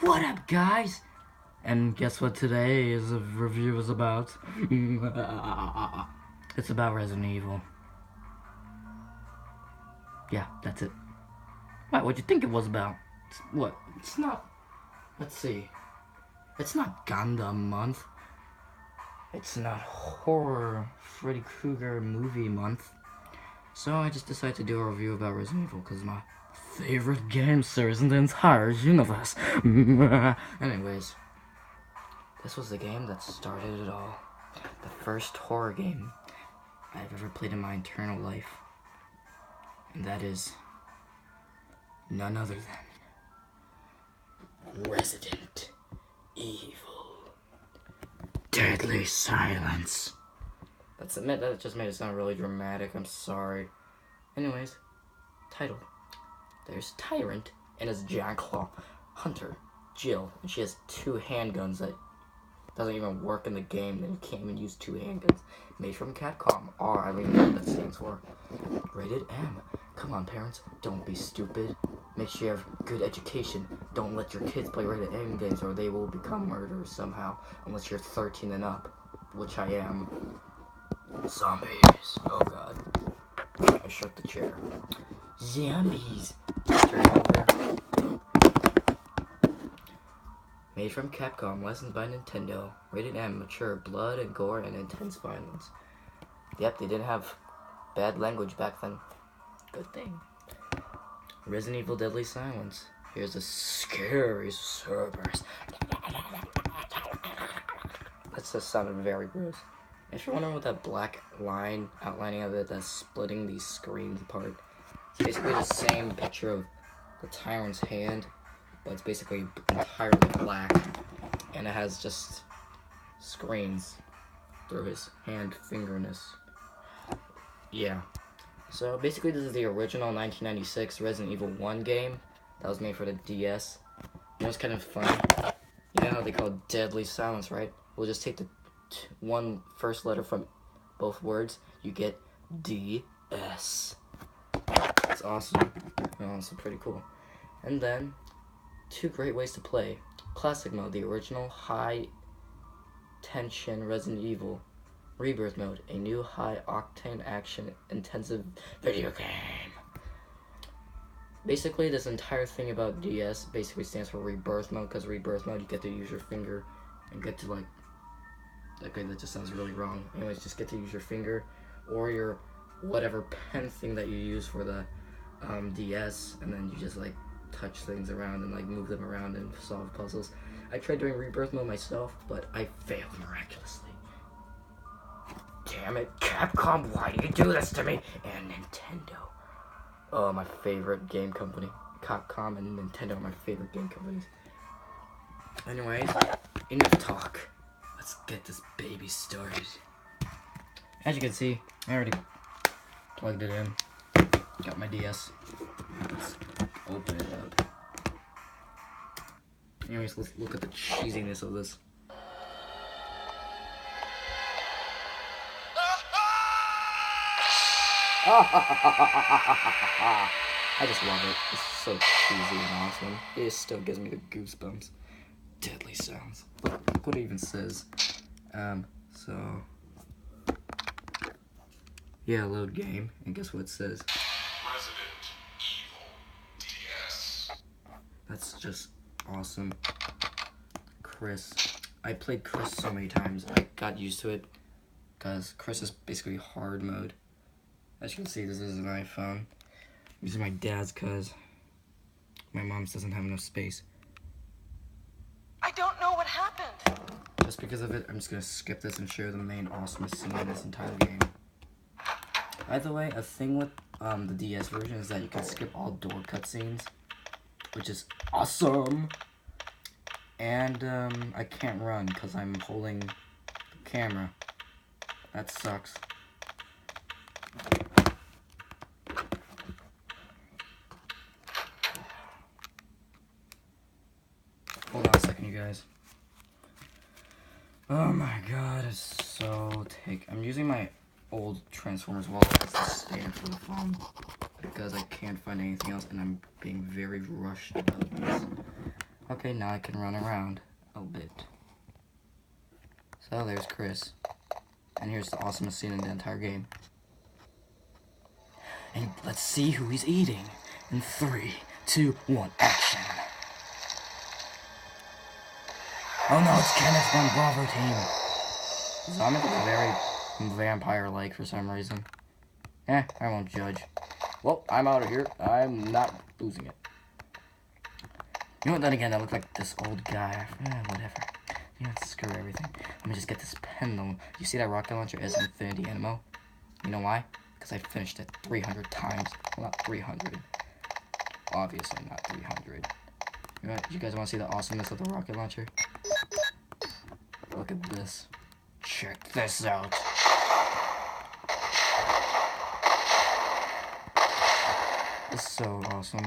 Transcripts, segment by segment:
What up, guys? And guess what today's review is about? It's about Resident Evil. Yeah, that's it. What'd you think it was about? It's not. Let's see. It's not Gundam month. It's not horror Freddy Krueger movie month. So I just decided to do a review about Resident Evil because my favorite game series in the entire universe. Anyways, this was the game that started it all. The first horror game I've ever played in my eternal life. And that is none other than Resident Evil. Deadly Silence. That just made it sound really dramatic. I'm sorry. Anyways, title. There's Tyrant and his Jackclaw. Hunter, Jill, and she has 2 handguns that doesn't even work in the game, and you can't even use 2 handguns. Made from Capcom. I don't even know what that stands for. Rated M. Come on, parents, don't be stupid. Make sure you have good education. Don't let your kids play rated M games or they will become murderers somehow. Unless you're 13 and up, which I am. Zombies. Oh god. I shook the chair. Zombies. Turn over. Made from Capcom, licensed by Nintendo. Rated M, mature, blood and gore and intense violence. Yep, they didn't have bad language back then. Good thing. Resident Evil Deadly Silence. Here's a scary Cerberus. That just sounded very gross. If you're wondering what that black line outlining of it that's splitting these screens apart, it's basically the same picture of the Tyrant's hand, but it's basically entirely black, and it has just screens through his hand fingerness. Yeah. So basically this is the original 1996 Resident Evil 1 game that was made for the DS. You know, it's kind of funny. You know how they call it Deadly Silence, right? We'll just take the one first letter from both words. You get DS. It's awesome. Also pretty cool. And then 2 great ways to play. Classic mode, the original high tension Resident Evil. Rebirth mode, a new high-octane action-intensive video game. Basically, this entire thing about DS basically stands for Rebirth mode, because Rebirth mode, you get to use your finger and get to, okay, that just sounds really wrong. Anyways, just get to use your finger or your whatever pen thing that you use for the DS, and then you just, touch things around and, move them around and solve puzzles. I tried doing Rebirth mode myself, but I failed miraculously. Damn it, Capcom, why do you do this to me? And Nintendo. Oh, my favorite game company. Capcom and Nintendo are my favorite game companies. Anyways, enough talk. Let's get this baby started. As you can see, I already plugged it in. Got my DS. Let's open it up. Anyways, let's look at the cheesiness of this. I just love it. It's so cheesy and awesome. It still gives me the goosebumps. Deadly Sounds. Look what it even says. Yeah, load game. And guess what it says? Resident Evil DS. That's just awesome. Chris. I played Chris so many times. I got used to it. Because Chris is basically hard mode. As you can see, this is an iPhone. I'm using my dad's because my mom's doesn't have enough space. I don't know what happened. Just because of it, I'm just going to skip this and show the main awesomest scene in this entire game. By the way, a thing with the DS version is that you can skip all door cutscenes, which is awesome. And I can't run because I'm holding the camera. That sucks. Hold on a second, you guys. Oh my god, it's so I'm using my old Transformers wallet as the stand for the phone because I can't find anything else and I'm being very rushed about this. Okay, now I can run around a bit. So there's Chris. And here's the awesomest scene in the entire game. And let's see who he's eating. In 3, 2, 1, action. Oh no, it's Kenneth from Bravo Team. Zombie is very vampire-like for some reason. I won't judge. Well, I'm out of here. I'm not losing it. You know what, then again, I look like this old guy. Whatever. You know, screw everything. Let me just get this pen though. You see that rocket launcher is infinity ammo? You know why? Because I finished it 300 times. Well, not 300. Obviously not 300. You guys want to see the awesomeness of the rocket launcher? Look at this. Check this out. This is so awesome.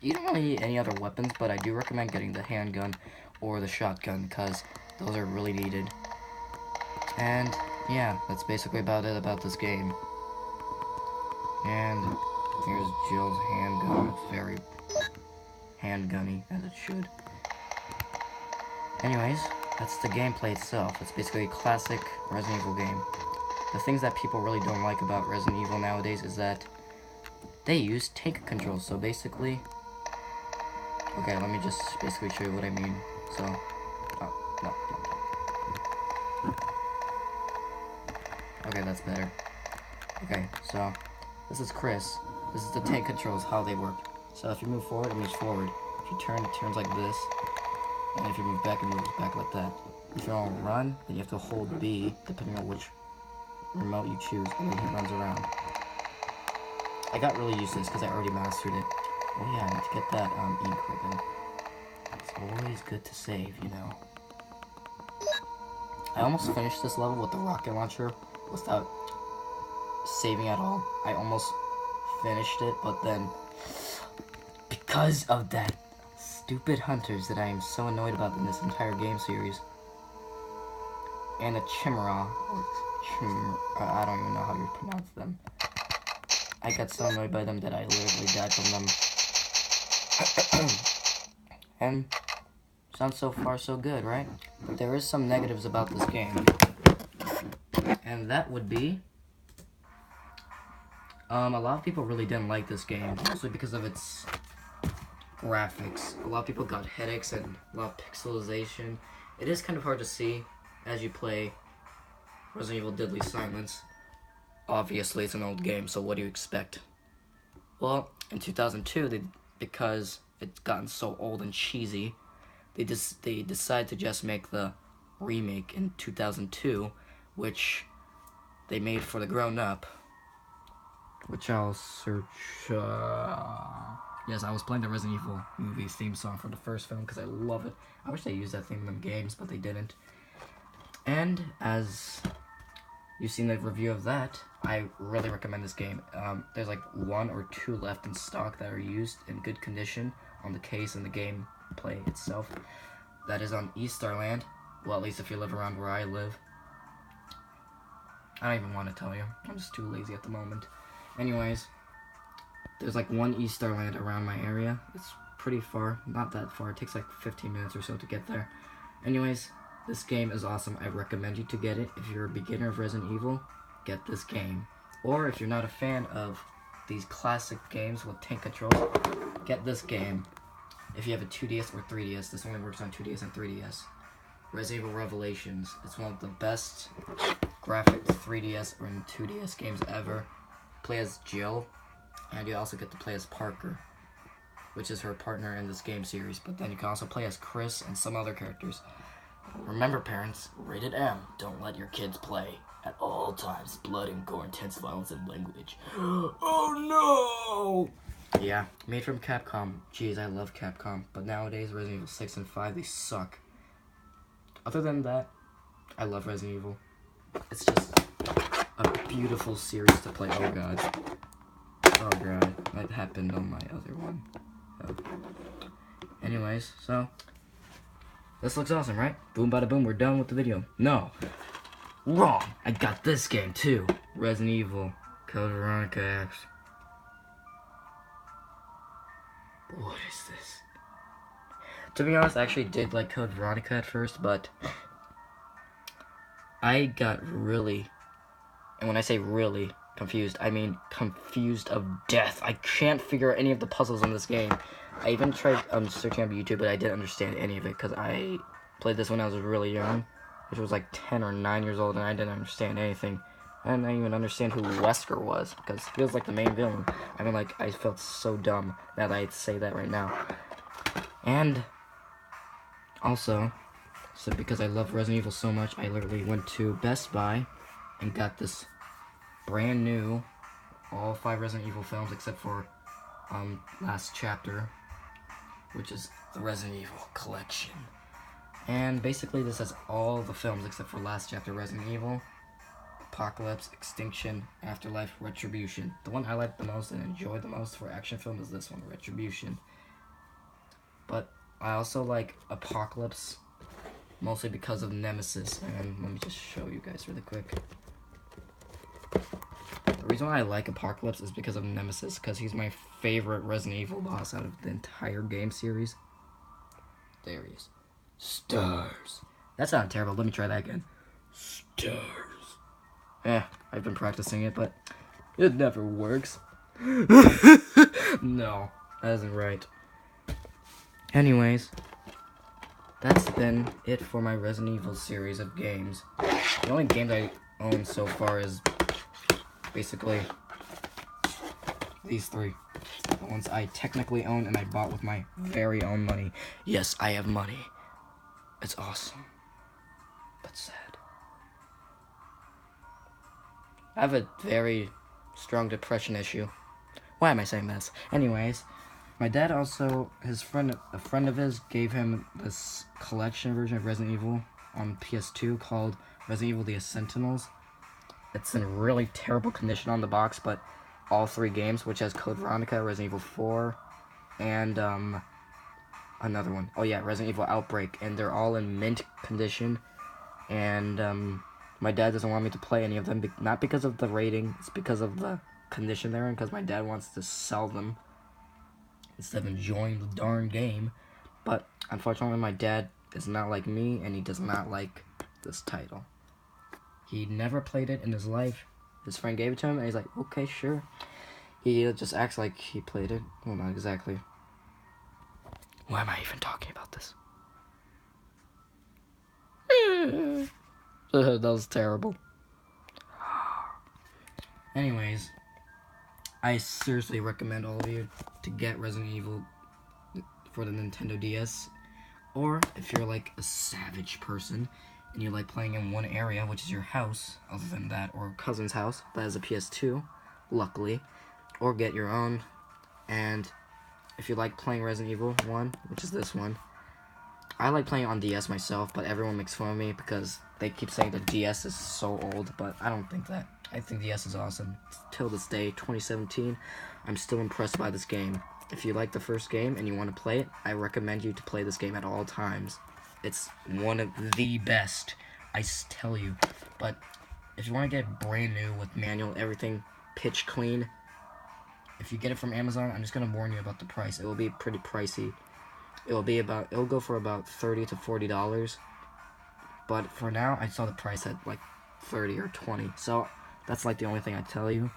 You don't really need any other weapons, but I do recommend getting the handgun or the shotgun because those are really needed. And yeah, that's basically about it about this game. And here's Jill's handgun. It's very handgunny, as it should. Anyways, that's the gameplay itself. It's basically a classic Resident Evil game. The things that people really don't like about Resident Evil nowadays is that they use tank controls. So basically, okay, let me just basically show you what I mean. So, no. Okay, that's better. Okay, so this is Chris. This is the tank controls, how they work. So if you move forward, it moves forward. If you turn, it turns like this. And if you move back, it moves back like that. If you want to run, then you have to hold B, depending on which remote you choose, and then he runs around. I got really used to this because I already mastered it. Oh yeah, I need to get that ink ribbon. It's always good to save, you know. I almost finished this level with the rocket launcher without saving at all. I almost finished it, but then because of that stupid hunters that I am so annoyed about in this entire game series, and the Chimera, I don't even know how you pronounce them. I got so annoyed by them that I literally died from them. And sounds so far so good, right? But there is some negatives about this game. And that would be a lot of people really didn't like this game, mostly because of its graphics. A lot of people got headaches and a lot of pixelization. It is kind of hard to see as you play Resident Evil Deadly Silence. Obviously, it's an old game, so what do you expect? Well, in 2002, because it's gotten so old and cheesy, they decided to just make the remake in 2002, which they made for the grown-up. Which I'll search. Yes, I was playing the Resident Evil movie's theme song for the first film because I love it. I wish they used that theme in the games, but they didn't. And as you've seen the review of that, I really recommend this game. There's like 1 or 2 left in stock that are used in good condition on the case and the gameplay itself. That is on Easterland. Well, at least if you live around where I live. I don't even want to tell you. I'm just too lazy at the moment. Anyways, there's like 1 Easterland around my area. It's pretty far. Not that far. It takes like 15 minutes or so to get there. Anyways, this game is awesome. I recommend you to get it. If you're a beginner of Resident Evil, get this game. Or if you're not a fan of these classic games with tank controls, get this game. If you have a 2DS or 3DS, this only works on 2DS and 3DS. Resident Evil Revelations. It's one of the best graphic 3DS or 2DS games ever. Play as Jill, and you also get to play as Parker, which is her partner in this game series. But then you can also play as Chris and some other characters. Remember, parents, rated M. Don't let your kids play. At all times, blood and gore, intense violence and language. Oh no! Yeah, made from Capcom. Jeez, I love Capcom. But nowadays, Resident Evil 6 and 5, they suck. Other than that, I love Resident Evil. It's just a beautiful series to play. Oh god. Oh god, that happened on my other one. Oh. Anyways, so this looks awesome, right? Boom bada boom, we're done with the video. No. Wrong! I got this game too. Resident Evil Code Veronica X. What is this? To be honest, I actually did like Code Veronica at first, but I got really, and when I say really confused, I mean confused of death. I can't figure out any of the puzzles in this game. I even tried searching on YouTube, but I didn't understand any of it because I played this when I was really young, which was like 10 or 9 years old, and I didn't understand anything. I didn't even understand who Wesker was because he was like the main villain. I mean, like, I felt so dumb that I say that right now. And also, so because I love Resident Evil so much, I literally went to Best Buy and got this brand new, all 5 Resident Evil films except for last chapter, which is the Resident Evil collection. And basically this has all the films except for last chapter, Resident Evil, Apocalypse, Extinction, Afterlife, Retribution. The one I like the most and enjoy the most for action film is this one, Retribution. But I also like Apocalypse mostly because of Nemesis. And let me just show you guys really quick. The reason why I like Apocalypse is because of Nemesis, because he's my favorite Resident Evil boss out of the entire game series. There he is. Stars. That sounded terrible. Let me try that again. Stars. I've been practicing it, but it never works. No, that isn't right. Anyways, that's been it for my Resident Evil series of games. The only games I own so far is basically these 3. The ones I technically own and I bought with my very own money. Yes, I have money. It's awesome, but sad. I have a very strong depression issue. Why am I saying this? Anyways, my dad also, a friend of his gave him this collection version of Resident Evil on PS2 called Resident Evil The Sentinels. It's in really terrible condition on the box, but all 3 games, which has Code Veronica, Resident Evil 4, and another one. Oh yeah, Resident Evil Outbreak, and they're all in mint condition. And my dad doesn't want me to play any of them, not because of the rating, it's because of the condition they're in, because my dad wants to sell them instead of enjoying the darn game. But unfortunately, my dad is not like me, and he does not like this title. He never played it in his life. His friend gave it to him, and he's like, okay, sure. He just acts like he played it. Well, not exactly. Why am I even talking about this? That was terrible. Anyways, I seriously recommend all of you to get Resident Evil for the Nintendo DS. Or if you're like a savage person and you like playing in one area, which is your house, other than that, or cousin's house that has a PS2, luckily, or get your own. And if you like playing Resident Evil 1, which is this one, I like playing on DS myself, but everyone makes fun of me because they keep saying the DS is so old, but I don't think that. I think DS is awesome. Till this day, 2017, I'm still impressed by this game. If you like the first game and you want to play it, I recommend you to play this game at all times. It's one of the best, I tell you. But if you want to get it brand new with manual, everything pitch clean, if you get it from Amazon, I'm just going to warn you about the price. It will be pretty pricey. It'll go for about $30 to $40. But for now, I saw the price at like 30 or 20. So that's like the only thing I tell you.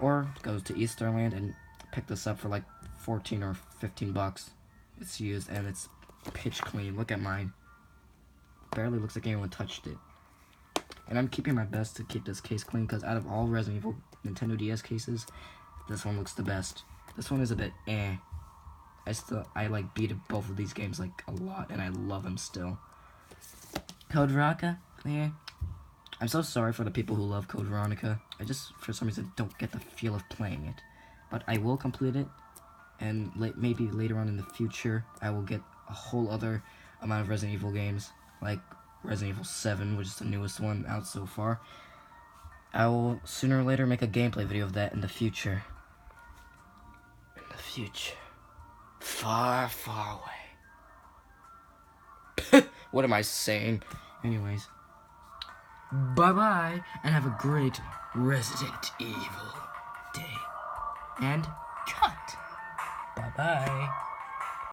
Or go to Easterland and pick this up for like 14 or 15 bucks. It's used and it's pitch clean. Look at mine. Barely looks like anyone touched it. And I'm keeping my best to keep this case clean because out of all Resident Evil Nintendo DS cases, this one looks the best. This one is a bit eh. I like beat both of these games like a lot and I love them still. Code Veronica? Yeah. I'm so sorry for the people who love Code Veronica. I just, for some reason, don't get the feel of playing it. But I will complete it, and maybe later on in the future, I will get a whole other amount of Resident Evil games, like Resident Evil 7, which is the newest one out so far. I will sooner or later make a gameplay video of that in the future. In the future. Far, far away. What am I saying? Anyways. Bye-bye, and have a great Resident Evil day. And cut. Bye-bye.